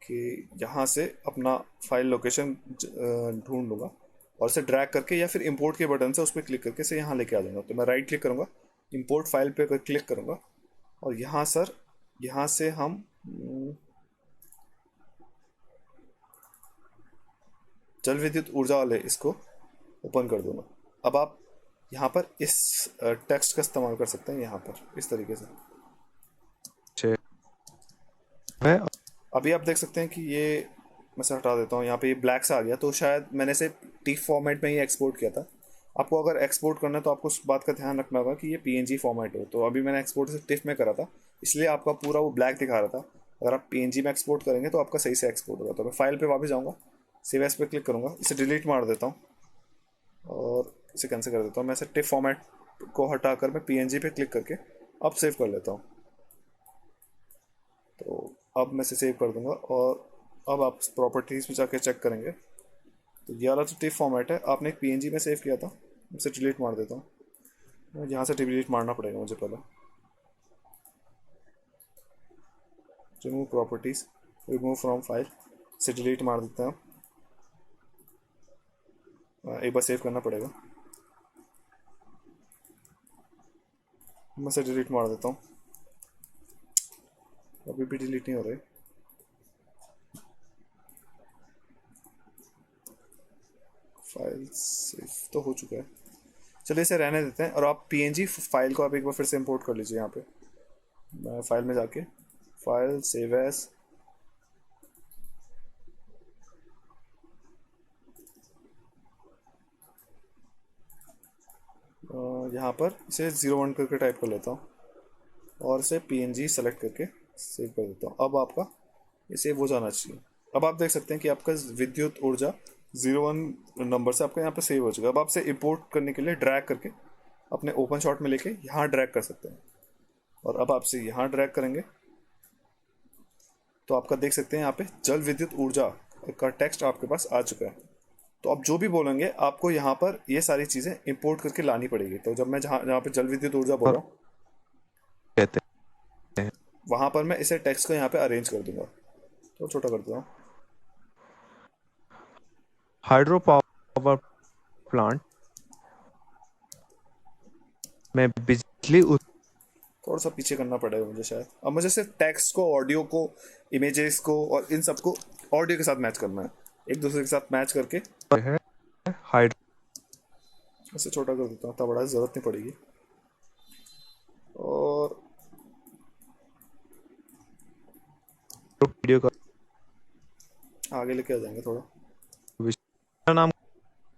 A: कि यहाँ से अपना फाइल लोकेशन ढूंढ लूँगा और इसे ड्रैग करके या फिर इंपोर्ट के बटन से उस पर क्लिक करके इसे यहाँ लेके आ जाऊँगा। तो मैं राइट क्लिक करूँगा, इंपोर्ट फाइल पे क्लिक करूँगा और यहाँ सर यहाँ से हम जल विद्युत ऊर्जा वाले इसको ओपन कर दूँगा। अब आप यहाँ पर इस टेक्स्ट का इस्तेमाल कर सकते हैं यहाँ पर इस तरीके से।
B: है।
A: अभी आप देख सकते हैं कि ये मैं से हटा देता हूँ, यहाँ पे ये ब्लैक सा आ गया, तो शायद मैंने इसे टिफ फॉर्मेट में ही एक्सपोर्ट किया था। आपको अगर एक्सपोर्ट करना है तो आपको उस बात का ध्यान रखना होगा कि ये पीएनजी फॉर्मेट हो। तो अभी मैंने एक्सपोर्ट इसे टिफ में करा था, इसलिए आपका पूरा वो ब्लैक दिखा रहा था। अगर आप पीएनजी में एक्सपोर्ट करेंगे तो आपका सही से एक्सपोर्ट होगा। तो मैं फाइल पे वापस जाऊँगा, सेव एज पे क्लिक करूँगा, इसे डिलीट मार देता हूँ और इसे कैंसिल कर देता हूँ। मैं इसे टिफ फॉर्मेट को हटाकर मैं पीएनजी पे क्लिक करके अब सेव कर लेता हूँ। तो अब मैं इसे सेव कर दूंगा और अब आप प्रॉपर्टीज़ में जाके चेक करेंगे तो ये वाला जो टिफ फॉर्मेट है आपने एक पीएनजी में सेव किया था, उसे डिलीट मार देता हूँ। यहाँ से डिलीट मारना पड़ेगा मुझे पहले। Remove properties, remove from file, इसे डिलीट मार देते हैं। एक बार सेव करना पड़ेगा, मैं इसे डिलीट मार देता हूँ। अभी भी डिलीट नहीं हो रही। फाइल सेव तो हो चुका है, चलिए इसे रहने देते हैं। और आप पीएनजी फाइल को आप एक बार फिर से इंपोर्ट कर लीजिए। यहाँ पे मैं फाइल में जाके फाइल सेव एज, यहाँ पर इसे 01 करके टाइप कर लेता हूँ और इसे पीएनजी सेलेक्ट करके सेव कर देता हूँ। अब आपका ये सेव हो जाना चाहिए। अब आप देख सकते हैं कि आपका विद्युत ऊर्जा 01 नंबर से आपका यहाँ पे सेव हो चुका है। अब आप इसे इंपोर्ट करने के लिए ड्रैग करके अपने ओपन शॉट में लेके यहाँ ड्रैग कर सकते हैं। और अब आपसे यहाँ ड्रैग करेंगे तो आपका देख सकते हैं यहाँ पे जल विद्युत ऊर्जा का टेक्स्ट आपके पास आ चुका है। तो आप जो भी बोलेंगे आपको यहाँ पर ये सारी चीज़ें इंपोर्ट करके लानी पड़ेगी। तो जब मैं जहाँ जहाँ पे जल विद्युत ऊर्जा बोल
B: और
A: रहा हूँ
B: कहते हैं
A: वहाँ पर मैं इसे टेक्स्ट को यहाँ पे अरेंज कर दूंगा। तो छोटा कर देता हूँ।
B: हाइड्रो पावर प्लांट में बिजली
A: थोड़ा सा पीछे करना पड़ेगा मुझे शायद। अब मुझे सिर्फ टेक्स्ट को, ऑडियो को, इमेजेस को और इन सबको ऑडियो के साथ मैच करना है, एक दूसरे के साथ मैच करके।
B: है। हाइड्रो
A: इसे छोटा कर देता हूँ, इतना बड़ा ज़रूरत नहीं पड़ेगी। और
B: वीडियो का
A: आगे लेके आ जाएंगे थोड़ा।
B: विषय। मेरा नाम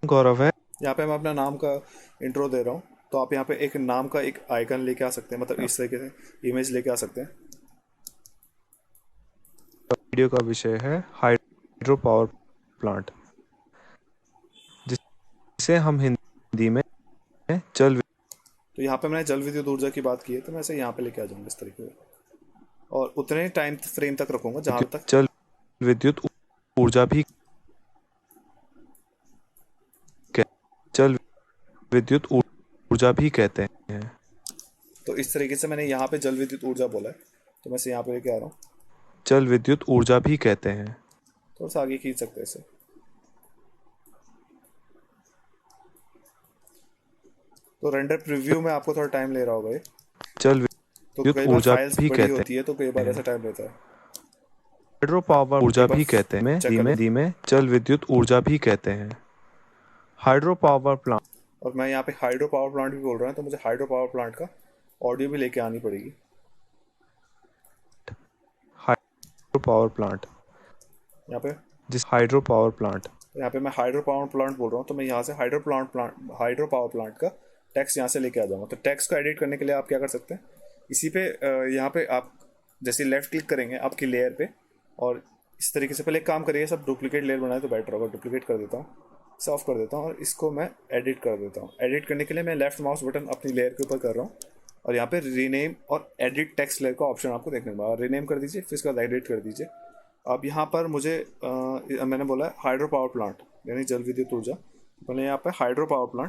B: गौरव है।
A: यहाँ पे मैं अपना नाम का इंट्रो दे रहा हूँ, तो आप यहाँ पे एक नाम का एक आइकन लेके आ सकते हैं, मतलब इस तरीके से इमेज लेके आ सकते हैं।
B: वीडियो का विषय है हाइड्रो पावर प्लांट, जिसे हम हिंदी में जल
A: तो यहाँ पे मैंने जल विद्युत ऊर्जा की बात की है, तो मैं इसे यहाँ पे लेके आ जाऊँगा इस तरीके से और उतने टाइम फ्रेम तक रखूँगा जहाँ तक
B: जल विद्युत ऊर्जा भी जल विद्युत ऊर्जा भी कहते हैं।
A: तो इस तरीके से मैंने यहाँ पे जल विद्युत ऊर्जा बोला है, तो मैं इसे यहाँ पे लेके आ रहा हूँ।
B: जल विद्युत ऊर्जा भी कहते हैं।
A: थोड़ा सा आगे खींच सकते हैं इसे। तो रेंडर प्रीव्यू में आपको थोड़ा टाइम ले रहा होगा ये,
B: जल
A: तो
B: विद्युत
A: कई बार
B: ऊर्जा
A: फाइल्स
B: भी
A: बड़ी
B: कहते
A: होती है तो कई बार
B: हैं।
A: ऐसा टाइम लेता है।
B: हाइड्रो पावर ऊर्जा
A: एक बार
B: भी कहते हैं।
A: चेक कर
B: हिंदी
A: लेते
B: में जल विद्युत ऊर्जा भी कहते हैं। हाइड्रो पावर प्लांट,
A: और मैं यहाँ पे हाइड्रो पावर प्लांट भी बोल रहा हूँ, तो मुझे हाइड्रो पावर प्लांट का ऑडियो भी लेके आनी पड़ेगी।
B: हाइड्रो पावर प्लांट,
A: यहाँ पे
B: जिस हाइड्रो पावर प्लांट
A: यहाँ पे मैं हाइड्रो पावर प्लांट बोल रहा हूँ, तो मैं यहाँ से हाइड्रो पावर प्लांट का टेक्स्ट यहाँ से लेके आ जाऊँगा। तो टेक्स्ट को एडिट करने के लिए आप क्या कर सकते हैं, इसी पे यहाँ पे आप जैसे लेफ्ट क्लिक करेंगे आपकी लेयर पे, और इस तरीके से पहले एक काम करिए, सब डुप्लीकेट लेयर बनाए तो बेटर होगा। डुप्लीकेट कर देता हूँ, इसे ऑफ कर देता हूँ और इसको मैं एडिट कर देता हूँ। एडिट करने के लिए मैं लेफ्ट माउस बटन अपनी लेयर के ऊपर कर रहा हूँ और यहाँ पे रीनेम और एडिट टेक्स्ट लेयर का ऑप्शन आपको देखने को मिलेगा। रीनेम कर दीजिए, फिर इसके बाद एडिट कर दीजिए। अब यहाँ पर मुझे मैंने बोला है हाइड्रो पावर प्लांट यानी जल विद्युत ऊर्जा, मैंने यहाँ पे हाइड्रो पावर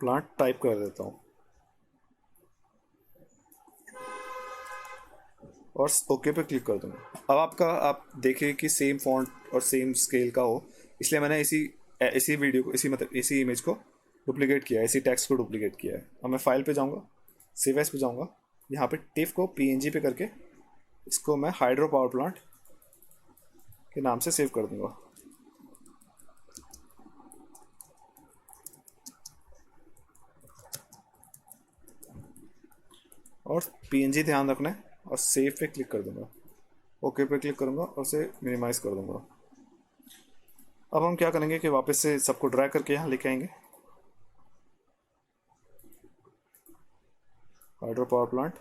A: प्लांट टाइप कर देता हूँ और ओके पे क्लिक कर दूंगा। अब आप देखें कि सेम फॉन्ट और सेम स्केल का हो, इसलिए मैंने इसी वीडियो को इसी इमेज को डुप्लीकेट किया है, इसी टेक्स्ट को डुप्लीकेट किया है। अब मैं फाइल पे जाऊंगा, सेव एज पे जाऊंगा, यहाँ पे टिफ को पीएनजी पे करके इसको मैं हाइड्रो पावर प्लांट के नाम से सेव कर दूंगा। और पीएनजी ध्यान रखना है, और सेव पे क्लिक कर दूंगा, ओके पे क्लिक करूंगा और उसे मिनिमाइज कर दूंगा। अब हम क्या करेंगे कि वापस से सबको ड्रैग करके यहाँ लेके आएंगे, हाइड्रो पावर प्लांट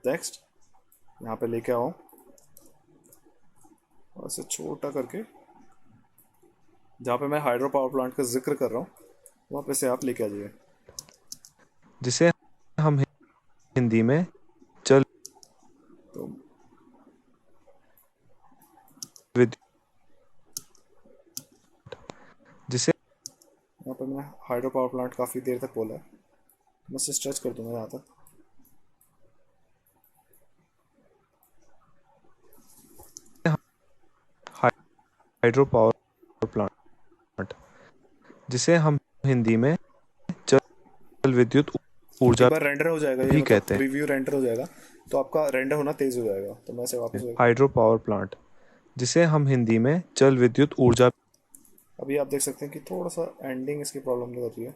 A: टेक्स्ट यहाँ पे लेके आओ, और इसे छोटा करके जहाँ पे मैं हाइड्रो पावर प्लांट का जिक्र कर रहा हूँ वहाँ पे से आप लेके आ जाइए।
B: जिसे हम हिंदी में जल
A: तो
B: विद्युत जिसे
A: यहाँ पे मैंने हाइड्रो पावर प्लांट काफ़ी देर तक बोला है, मैं इसे स्ट्रेच कर दूंगा यहाँ तक।
B: हाइड्रो पावर प्लांट जिसे हम हिंदी में जल विद्युत ऊर्जा
A: एक बार रेंडर हो जाएगा, ये
B: भी
A: मतलब
B: कहते हैं।
A: प्रीव्यू रेंडर हो जाएगा तो आपका रेंडर होना तेज हो जाएगा। तो मैं इसे वापस
B: हाइड्रो पावर प्लांट जिसे हम हिंदी में जल विद्युत ऊर्जा
A: अभी आप देख सकते हैं कि थोड़ा सा एंडिंग इसकी प्रॉब्लम कर रही है।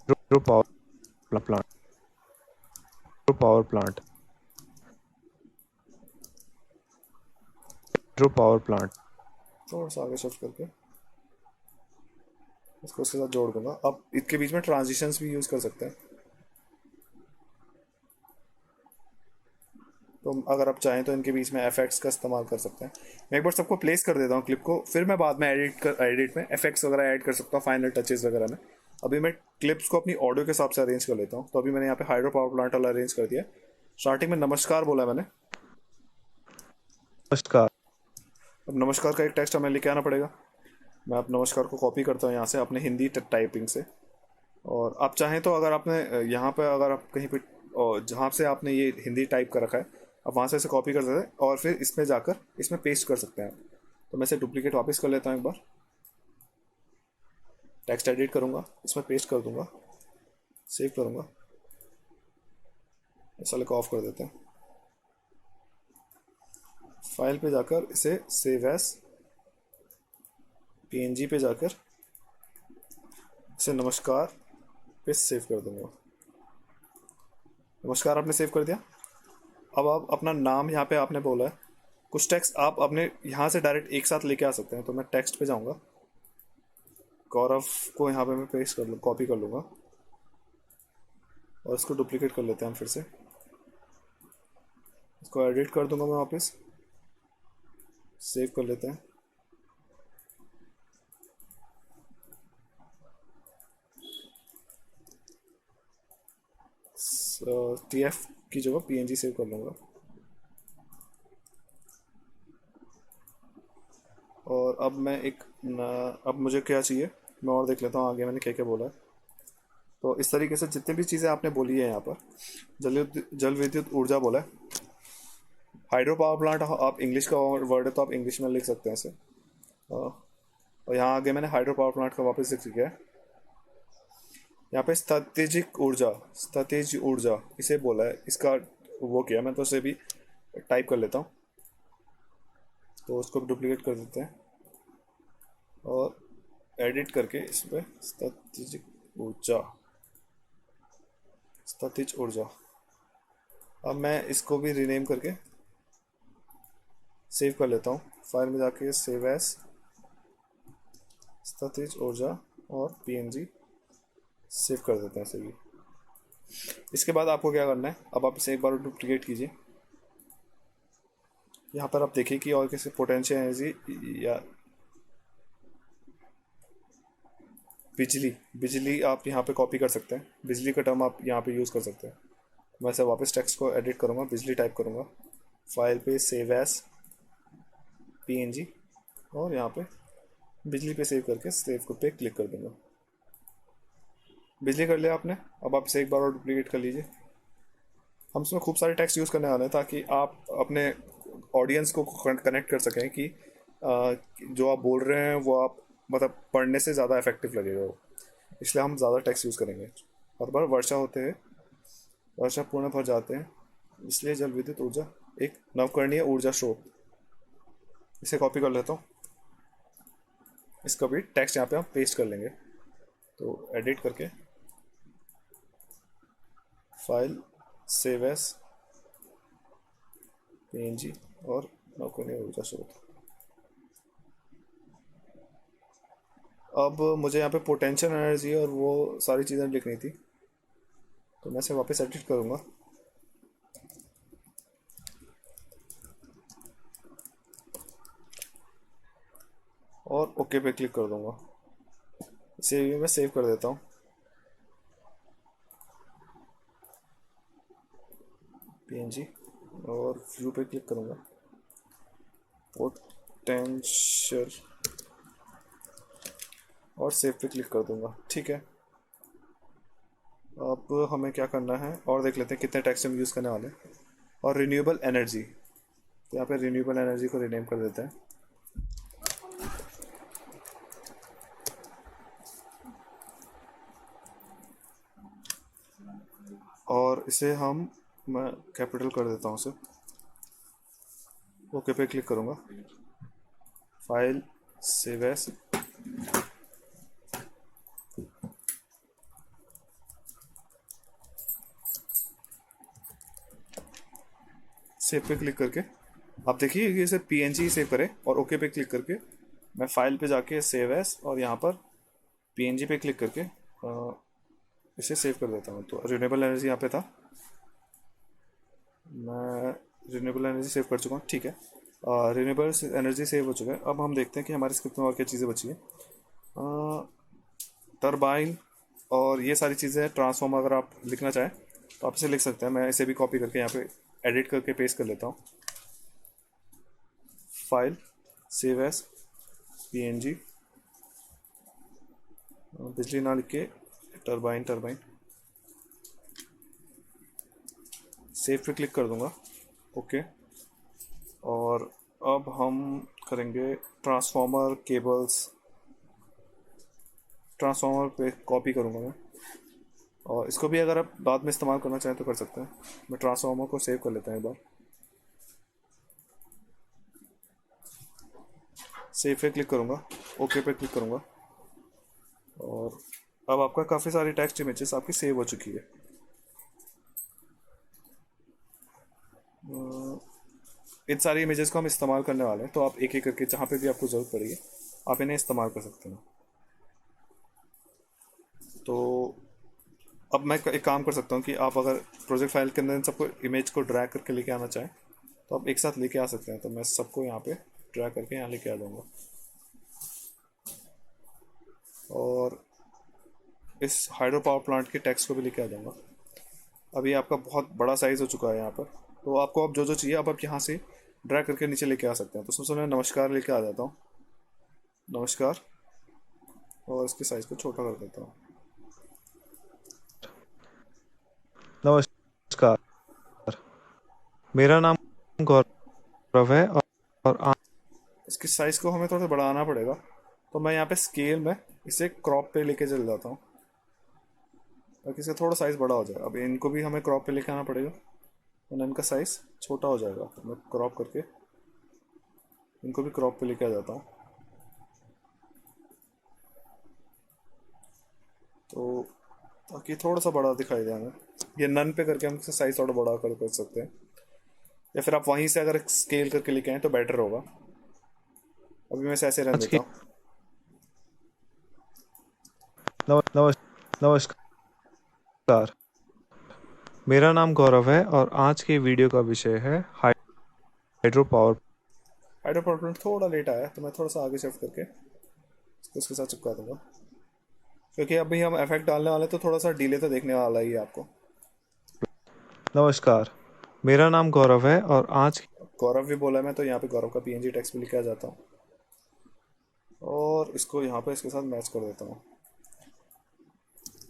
B: Hydro power plant power plant hydro power plant
A: थोड़ा सा आगे शिफ्ट करके इसको उसके साथ जोड़ दूंगा। अब इसके बीच में ट्रांजिशंस भी यूज़ कर सकते हैं, तो अगर आप चाहें तो इनके बीच में एफेक्ट्स का इस्तेमाल कर सकते हैं। मैं एक बार सबको प्लेस कर देता हूँ क्लिप को, फिर मैं बाद में एडिट में एफेक्ट्स वगैरह ऐड कर सकता हूँ फाइनल टचेस वगैरह में। अभी मैं क्लिप्स को अपनी ऑडियो के हिसाब से अरेंज कर लेता हूँ। तो अभी मैंने यहाँ पे हाइड्रो पावर प्लांट वाला अरेंज कर दिया। स्टार्टिंग में नमस्कार बोला है मैंने,
B: नमस्कार।
A: अब नमस्कार का एक टेक्स्ट हमें लेके आना पड़ेगा। मैं अब नमस्कार को कॉपी करता हूँ यहाँ से अपने हिंदी टाइपिंग से। और आप चाहें तो अगर आपने यहाँ पे अगर आप कहीं पे जहाँ से आपने ये हिंदी टाइप कर रखा है, आप वहाँ से इसे कॉपी कर सकते हैं और फिर इसमें जाकर इसमें पेस्ट कर सकते हैं। तो मैं इसे डुप्लीकेट वापस कर लेता हूँ, एक बार टेक्स्ट एडिट करूँगा, इसमें पेस्ट कर दूँगा, सेव करूँगा, इस वाले को ऑफ कर देते हैं। फाइल पे जाकर इसे सेव एज पीएनजी पे जाकर इसे नमस्कार पे सेव कर दूँगा। नमस्कार आपने सेव कर दिया। अब आप अपना नाम यहाँ पे आपने बोला है, कुछ टेक्स्ट आप अपने यहाँ से डायरेक्ट एक साथ लेके आ सकते हैं। तो मैं टेक्स्ट पे जाऊँगा, गौरव को यहाँ पे मैं पेस्ट कर लूँ, कॉपी कर लूँगा और इसको डुप्लीकेट कर लेते हैं हम फिर से। इसको एडिट कर दूँगा मैं वापस, सेव कर लेते हैं। TF की जगह PNG सेव कर लूँगा। और अब मैं अब मुझे क्या चाहिए मैं और देख लेता हूँ आगे मैंने क्या क्या बोला है। तो इस तरीके से जितनी भी चीज़ें आपने बोली है यहाँ पर, जल विद्युत ऊर्जा बोला है, हाइड्रो पावर प्लांट आप इंग्लिश का वर्ड है तो आप इंग्लिश में लिख सकते हैं इसे। और यहाँ आगे मैंने हाइड्रो पावर प्लांट का वापस जिक्र किया है। यहाँ पे स्थितिज ऊर्जा इसे बोला है, इसका वो किया मैं, तो इसे भी टाइप कर लेता हूँ। तो उसको डुप्लीकेट कर देते हैं और एडिट करके इस पर स्थितिज ऊर्जा। अब मैं इसको भी रीनेम करके सेव कर लेता हूँ। फाइल में जाके सेव एज स्थितिज ऊर्जा और PNG सेव कर देते हैं इसे भी। इसके बाद आपको क्या करना है, अब आप इसे एक बार डुप्लीकेट कीजिए। यहाँ पर आप देखिए कि और किसी पोटेंशियल एनर्जी या बिजली आप यहाँ पे कॉपी कर सकते हैं। बिजली का टर्म आप यहाँ पे यूज़ कर सकते हैं। मैं इसे वापस टेक्स्ट को एडिट करूँगा, बिजली टाइप करूँगा, फाइल पे सेव एज PNG और यहाँ पे बिजली पे सेव करके सेव पे क्लिक कर दूंगा। बिजली कर लिया आपने। अब आप इसे एक बार और डुप्लीकेट कर लीजिए। हम इसमें खूब सारे टेक्स्ट यूज़ करने वाले हैं ताकि आप अपने ऑडियंस को कनेक्ट कर सकें कि जो आप बोल रहे हैं वो आप मतलब पढ़ने से ज़्यादा इफेक्टिव लगेगा वो। इसलिए हम ज़्यादा टेक्स्ट यूज़ करेंगे। हर बार वर्षा होते हैं, वर्षा पूर्ण भर जाते हैं, इसलिए जल विद्युत ऊर्जा एक नवकरणीय ऊर्जा स्रोत। इसे कॉपी कर लेता हूँ। इसका भी टेक्स्ट यहाँ पे हम पेस्ट कर लेंगे। तो एडिट करके फाइल, सेव एस, पीएनजी और नवकरणीय ऊर्जा स्रोत। अब मुझे यहाँ पे पोटेंशियल एनर्जी और वो सारी चीज़ें लिखनी थी, तो मैं इसे वापस एडिट करूँगा। और ओके पे क्लिक कर दूंगा। इसे भी मैं सेव कर देता हूँ। पीएनजी और व्यू पे क्लिक करूँगा। पोटेंशियल और सेव पे क्लिक कर दूंगा। ठीक है। अब हमें क्या करना है और देख लेते हैं कितने टेक्स्ट हम यूज़ करने वाले हैं। और रिन्यूएबल एनर्जी, तो यहाँ पे रिन्यूएबल एनर्जी को रिनेम कर देते हैं। और इसे हम मैं कैपिटल कर देता हूँ इसे। ओके पे क्लिक करूँगा। फाइल, सेव एस, सेव पे क्लिक करके आप देखिए कि इसे पीएनजी सेव करें और ओके पे क्लिक करके मैं फाइल पे जाके सेव एस और यहाँ पर पीएनजी पे क्लिक करके इसे सेव कर देता हूँ। तो रिन्यूएबल एनर्जी यहाँ पे था, मैं रिन्यूएबल एनर्जी सेव कर चुका हूँ। ठीक है, रिन्यूएबल एनर्जी सेव हो चुका है। अब हम देखते हैं कि हमारे स्क्रिप्ट में और क्या चीज़ें बची हैं। टरबाइन और ये सारी चीज़ें, ट्रांसफॉर्मर अगर आप लिखना चाहें तो आप इसे लिख सकते हैं। मैं इसे भी कॉपी करके यहाँ पे एडिट करके पेस्ट कर लेता हूँ। फाइल, सेव एस, पीएनजी, बिजली ना लिख के टरबाइन, सेव पे क्लिक कर दूंगा। ओके। और अब हम करेंगे ट्रांसफॉर्मर केबल्स। ट्रांसफॉर्मर पे कॉपी करूँगा मैं, और इसको भी अगर आप बाद में इस्तेमाल करना चाहें तो कर सकते हैं। मैं ट्रांसफॉर्मर को सेव कर लेता हूँ एक बार। सेव पे क्लिक करूँगा, ओके पे क्लिक करूँगा, और अब आपका काफ़ी सारी टेक्स्ट इमेजेस आपकी सेव हो चुकी है। इन सारी इमेजेस को हम इस्तेमाल करने वाले हैं, तो आप एक एक करके जहाँ पे भी आपको ज़रूरत पड़ेगी आप इन्हें इस्तेमाल कर सकते हैं। तो अब मैं एक काम कर सकता हूँ कि आप अगर प्रोजेक्ट फाइल के अंदर इन सबको इमेज को ड्रैग करके लेके आना चाहें तो आप एक साथ लेके आ सकते हैं। तो मैं सबको यहाँ पे ड्रैग करके यहाँ लेके आ जाऊँगा, और इस हाइड्रो पावर प्लांट के टेक्स्ट को भी लेके आ जाऊँगा। अभी आपका बहुत बड़ा साइज़ हो चुका है यहाँ पर, तो आपको अब जो जो चाहिए आप यहाँ से ड्रैग करके नीचे लेके आ सकते हैं। तो सबसे मैं नमस्कार लेके आ जाता हूँ, नमस्कार, और इसके साइज़ को छोटा कर देता हूँ।
B: नमस्कार, मेरा नाम गौरव है और
A: इसके साइज़ को हमें थोड़ा सा बढ़ाना पड़ेगा, तो मैं यहाँ पे स्केल में इसे क्रॉप पे लेके चल जाता हूँ ताकि इसका थोड़ा साइज़ बड़ा हो जाए। अब इनको भी हमें क्रॉप पे लेके आना पड़ेगा वरना इनका साइज़ छोटा हो जाएगा। तो मैं क्रॉप करके इनको भी क्रॉप पे लेके आ जाता हूँ। तो ताकि थोड़ा सा बड़ा दिखाई दे हमें, ये नन पे करके हम इसका साइज़ थोड़ा बड़ा कर सकते हैं, या फिर आप वहीं से अगर स्केल करके लेके आएँ तो बेटर होगा। अभी मैं इसे ऐसे रहने
B: आज
A: देता
B: की
A: हूँ।
B: नमस्कार, मेरा नाम गौरव है और आज के वीडियो का विषय है hydro power.
A: Hydro power plant थोड़ा लेट आया तो मैं थोड़ा सा आगे शिफ्ट करके इसको उसके साथ चिपका दूंगा, क्योंकि अभी हम इफेक्ट डालने वाले तो थोड़ा सा डिले तो देखने वाला ही है आपको।
B: नमस्कार, मेरा नाम गौरव है और आज
A: गौरव भी बोला मैं, तो यहाँ पे गौरव का पीएनजी टेक्स्ट भी लिखा जाता हूँ। और इसको यहाँ पे इसके साथ मैच कर देता हूँ।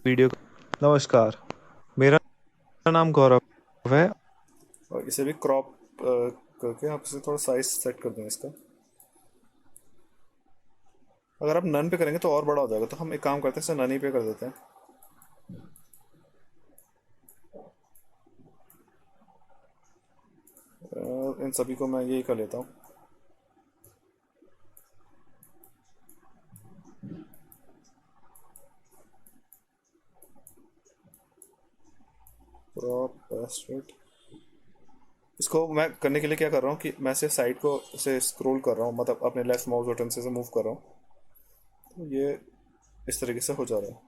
B: वीडियो। नमस्कार, मेरा नाम गौरव है।
A: और इसे भी क्रॉप करके आप इसे थोड़ा साइज सेट कर दें इसका। अगर आप नन पे करेंगे तो और बड़ा हो जाएगा, तो हम एक काम करते हैं, इसे नन ही पे कर देते हैं। इन सभी को मैं यही कर लेता हूँ। क्रॉप पेस्ट्रेट। इसको मैं करने के लिए क्या कर रहा हूँ कि मैं से साइड को से स्क्रॉल कर रहा हूँ, मतलब अपने लेफ्ट माउस बटन से मूव कर रहा हूँ, तो ये इस तरीके से हो जा रहा है।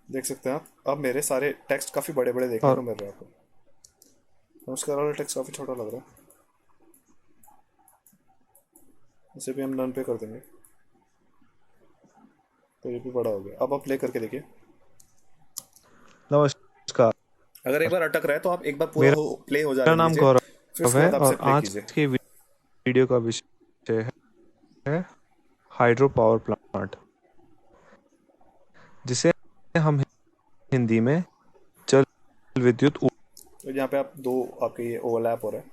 A: देख सकते हैं आप, अब मेरे सारे टेक्स्ट काफ़ी बड़े बड़े देखने को
B: और
A: मिल रहे हैं आपको। नमस्कार वाला टेक्स्ट काफ़ी छोटा लग रहा है, इसे भी हम नन पे कर देंगे, तो ये भी बड़ा हो गया। अब आप प्ले करके देखिए।
B: नमस्कार,
A: अगर एक बार अटक रहा है तो आप एक बार पूरा
B: मेरा
A: हो प्ले हो जाने
B: नाम
A: दीजिए, फिर
B: गौरव
A: उसके
B: है
A: बाद आपसे
B: और
A: प्ले
B: आज
A: कीजिए।
B: के वीडियो का विषय है हाइड्रो पावर प्लांट, जिसे हम हिंदी में जल विद्युत
A: तो यहाँ पे आप दो आपके ये ओवरलैप हो रहा है।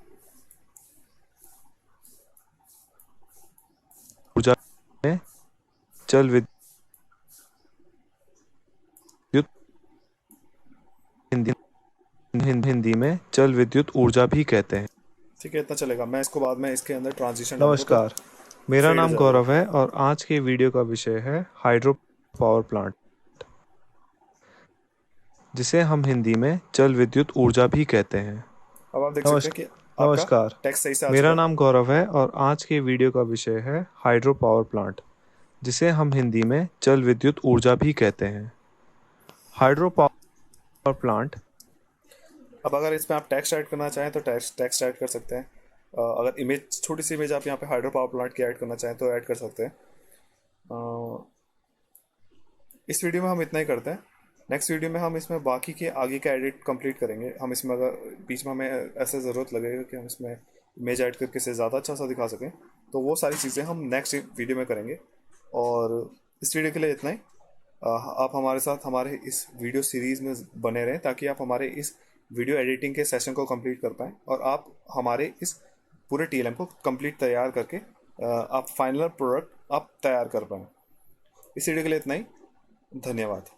B: ऊर्जा में जल विद्युत हिंदी हिंदी में जल विद्युत ऊर्जा भी कहते हैं।
A: ठीक है, इतना चलेगा। मैं इसको बाद में इसके अंदर ट्रांजिशन डालूंगा तो
B: नमस्कार, मेरा
A: फेड हो
B: नाम
A: जाएगा ये।
B: गौरव है और आज के वीडियो का विषय है हाइड्रो पावर प्लांट, जिसे हम हिंदी में जल विद्युत ऊर्जा भी कहते हैं।
A: अब आप देख सकते हैं कि
B: नमस्कार
A: आपका
B: नमस्कार,
A: टेक्स्ट सही से आ चुका
B: मेरा
A: है।
B: नाम गौरव है और आज के वीडियो का विषय है हाइड्रो पावर प्लांट, जिसे हम हिंदी में जल विद्युत ऊर्जा भी कहते हैं। हाइड्रो पावर प्लांट
A: अब अगर इसमें आप टेक्स्ट ऐड करना चाहें तो टेक्स्ट ऐड कर सकते हैं। अगर इमेज, छोटी सी इमेज आप यहाँ पे हाइड्रो पावर प्लांट की ऐड करना चाहें तो ऐड कर सकते हैं। अ, इस वीडियो में हम इतना ही करते हैं। नेक्स्ट वीडियो में हम इसमें बाकी के आगे का एडिट कंप्लीट करेंगे। हम इसमें अगर बीच में हमें ऐसे ज़रूरत लगेगा कि हम इसमें इमेज ऐड करके इसे ज़्यादा अच्छा सा दिखा सकें, तो वो सारी चीज़ें हम नेक्स्ट वीडियो में करेंगे। और इस वीडियो के लिए इतना ही। आप हमारे साथ हमारे इस वीडियो सीरीज़ में बने रहें, ताकि आप हमारे इस वीडियो एडिटिंग के सेशन को कंप्लीट कर पाएँ और आप हमारे इस पूरे टीएलएम को कंप्लीट तैयार करके आप फाइनल प्रोडक्ट आप तैयार कर पाएँ। इस वीडियो के लिए इतना ही। धन्यवाद।